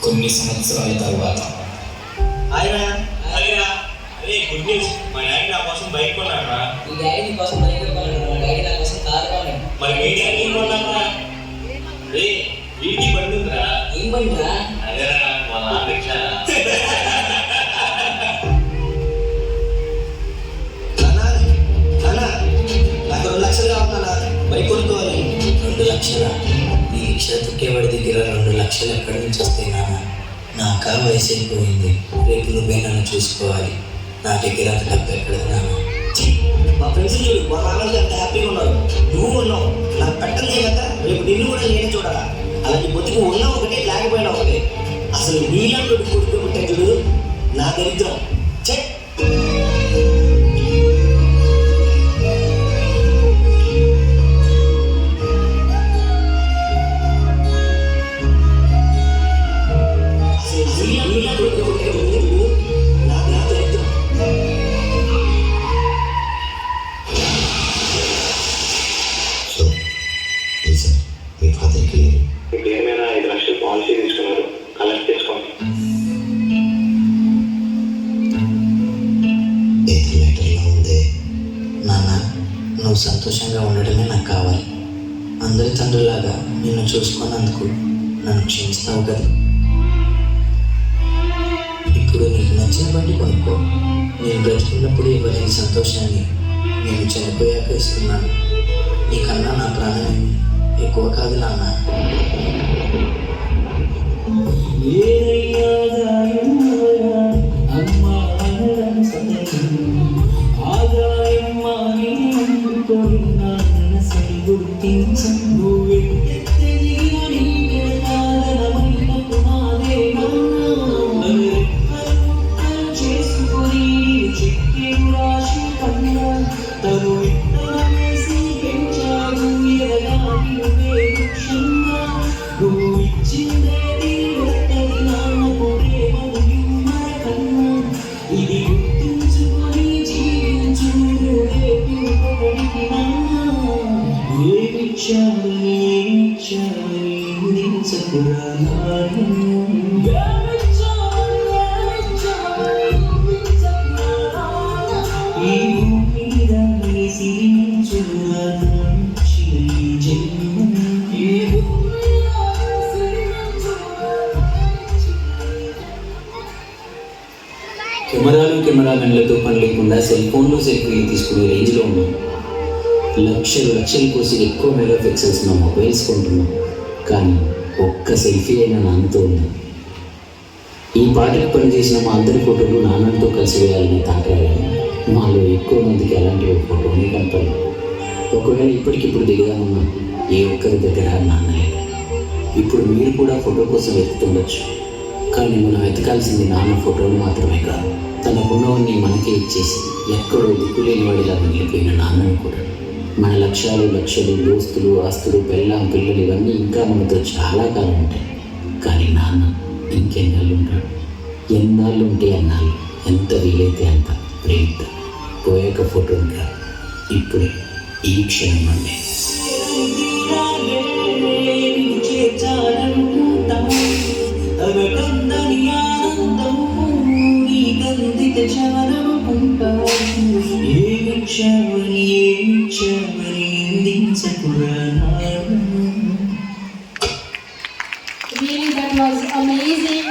కొన్ని సంవత్సరాల తర్వాత గుడ్ న్యూస్, మా డాడీ నా కోసం బైక్ కొన్నారా? మీ డాడీ నీ కోసం బైక్ కొన్నాడు, మా డాడీ నా కోసం కారు కొన్నాడు. మరి మీ డాడీ కొన్నారా? రే వీడికి బండి ఉందిరా. ఏం బండిరా? అదేరా మా నాన్న రిక్షా. నాకు 2 లక్షలు కావాలన్నా బైక్ కొనుక్కోవాలి. 2 లక్షలా? ఈ రిక్షా తొక్కేవాడి దగ్గర 2 లక్షలు ఎక్కడి నుంచి వస్తాయి నాన్న? నాకా వయసు అయిపోయింది, రేపు నువ్వే నన్ను చూసుకోవాలి. నా దగ్గర అంత డబ్బు ఎక్కడ నాన్న? మా ఫ్రెండ్స్ చూడు, మా నాన్నలు ఎంత హ్యాపీగా ఉన్నారు. నువ్వు ఉన్నావు, నాకు పెట్టండి కదా, రేపు నిన్ను కూడా నేను చూడాలా. అలాంటి బతుకు ఉన్నా ఒకటే, లేకపోయినా ఒకటే. అసలు నీళ్ళంటూ కొడుకు పుట్టే చూడు నా దరిద్రం. చెక్ ఏమైనా 5 లక్షలు పాలసీ తీసుకున్నారు, కలెక్ట్ చేసుకోండి. ఏది లెటర్లో ఉంది నాన్న, నువ్వు సంతోషంగా ఉండడమే నాకు కావాలి. అందరి తండ్రులాగా నిన్ను చూసుకున్నందుకు నన్ను క్షమిస్తావు కదా. ఇప్పుడు నీకు నచ్చిన బండి కొనుక్కో. నేను బ్రతుకున్నప్పుడు ఇవ్వలేని సంతోషాన్ని నేను చనిపోయాక ఇస్తున్నాను. నీకన్నా నా ప్రాణం ఎక్కువ కాదు నాన్న. కెమెరామెన్లతో పని లేకుండా సెల్ ఫోన్లో సెల్ఫీలు తీసుకునే రేంజ్లో ఉన్నాం. లక్షలు కోసి ఎక్కువ మెగా పిక్సెల్స్ నా మొబైల్స్ కొంటున్నాం. కానీ ఒక్క సెల్ఫీ అయినా నాన్నతో ఉంది. ఈ పాటకు పనిచేసిన మా అందరి ఫోటోలు నాన్నతో కలిసి వేయాలని తాకాలని మాలో ఎక్కువ మందికి అలాంటి ఒక ఫోటోని కనపడలేదు. ఒకవేళ ఇప్పటికిప్పుడు దిగుదామన్నా ఏ ఒక్కరి దగ్గర నాన్న లేదు. ఇప్పుడు మీరు కూడా ఫోటో కోసం వెతుకుతుండొచ్చు. కానీ మనం వెతకాల్సింది నాన్న ఫోటోలు మాత్రమే కాదు, తనకున్నవన్నీ మనకే ఇచ్చేసి ఎక్కడో దిక్కులేని వాడిలా మిగిలిపోయిన నాన్నని కూడా. మన లక్ష్యాలు, దోస్తులు, ఆస్తులు, పిల్లలు ఇవన్నీ ఇంకా మనతో చాలా కాలం ఉంటాయి. కానీ నాన్న ఇంకెన్నాళ్ళు ఉంటాడు? ఎన్నాళ్ళు ఉంటే అన్నాళ్ళు. ఎంత వీలైతే అంత ప్రేమిత పోయాక ఫోటో ఇంకా ఇప్పుడే ఈ క్షణం అండి. Really, that was amazing.